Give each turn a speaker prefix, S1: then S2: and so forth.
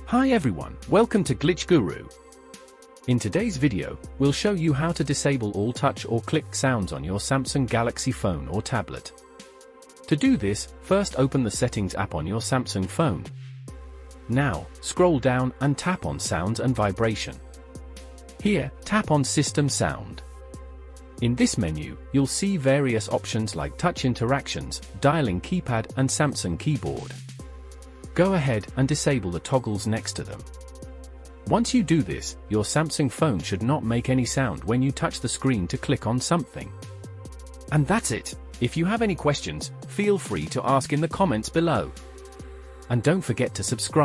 S1: Hi everyone, welcome to Glitch Guru. In today's video, we'll show you how to disable all touch or click sounds on your Samsung Galaxy phone or tablet. To do this, first open the Settings app on your Samsung phone. Now, scroll down and tap on Sounds and Vibration. Here, tap on System Sound. In this menu, you'll see various options like touch interactions, dialing keypad and Samsung keyboard. Go ahead and disable the toggles next to them. Once you do this, your Samsung phone should not make any sound when you touch the screen to click on something. And that's it. If you have any questions, feel free to ask in the comments below. And don't forget to subscribe.